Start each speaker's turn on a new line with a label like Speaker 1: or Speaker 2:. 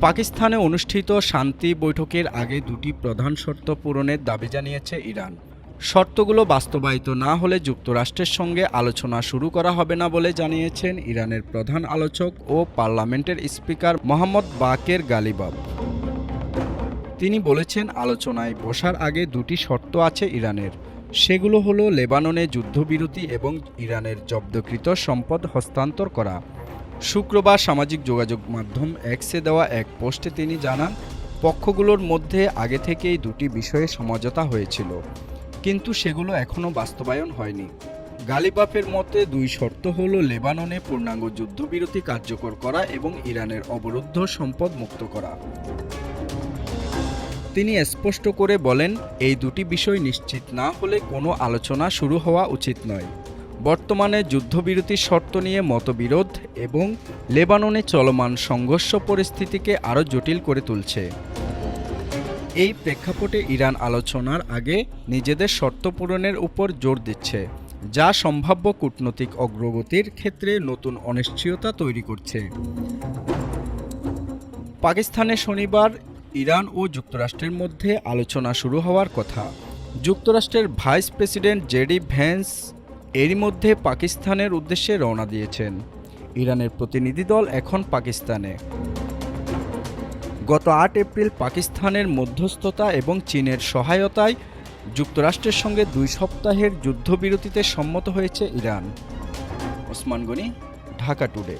Speaker 1: পাকিস্তানে অনুষ্ঠিত শান্তি বৈঠকের আগে দুটি প্রধান শর্ত পূরণের দাবি জানিয়েছে ইরান। শর্তগুলো বাস্তবায়িত না হলে যুক্তরাষ্ট্রের সঙ্গে আলোচনা শুরু করা হবে না বলে জানিয়েছেন ইরানের প্রধান আলোচক ও পার্লামেন্টের স্পিকার মোহাম্মদ বাকের গালিবাফ। তিনি বলেছেন, আলোচনায় বসার আগে দুটি শর্ত আছে ইরানের। সেগুলো হলো লেবাননে যুদ্ধবিরতি এবং ইরানের জব্দকৃত সম্পদ হস্তান্তর করা। শুক্রবার সামাজিক যোগাযোগ মাধ্যম এক্সে দেওয়া এক পোস্টে তিনি জানান, পক্ষগুলোর মধ্যে আগে থেকেই দুটি বিষয়ে সমঝোতা হয়েছিল, কিন্তু সেগুলো এখনও বাস্তবায়ন হয়নি। গালিবাফের মতে দুই শর্ত হলো লেবাননে পূর্ণাঙ্গ যুদ্ধবিরতি কার্যকর করা এবং ইরানের অবরুদ্ধ সম্পদ মুক্ত করা। তিনি স্পষ্ট করে বলেন, এই দুটি বিষয় নিশ্চিত না হলে কোনো আলোচনা শুরু হওয়া উচিত নয়। বর্তমানে যুদ্ধবিরতির শর্ত নিয়ে মতবিরোধ এবং লেবাননে চলমান সংঘর্ষ পরিস্থিতিকে আরও জটিল করে তুলছে। এই প্রেক্ষাপটে ইরান আলোচনার আগে নিজেদের শর্ত পূরণের উপর জোর দিচ্ছে, যা সম্ভাব্য কূটনৈতিক অগ্রগতির ক্ষেত্রে নতুন অনিশ্চয়তা তৈরি করছে। পাকিস্তানে শনিবার ইরান ও যুক্তরাষ্ট্রের মধ্যে আলোচনা শুরু হওয়ার কথা। যুক্তরাষ্ট্রের ভাইস প্রেসিডেন্ট জেডি ভ্যান্স এরই মধ্যে পাকিস্তানের উদ্দেশ্যে রওনা দিয়েছেন। ইরানের প্রতিনিধি দল এখন পাকিস্তানে। গত ৮ এপ্রিল পাকিস্তানের মধ্যস্থতা এবং চীনের সহায়তায় যুক্তরাষ্ট্রের সঙ্গে ২ সপ্তাহের যুদ্ধবিরতিতে সম্মত হয়েছে ইরান। ওসমান গনি, ঢাকা টুডে।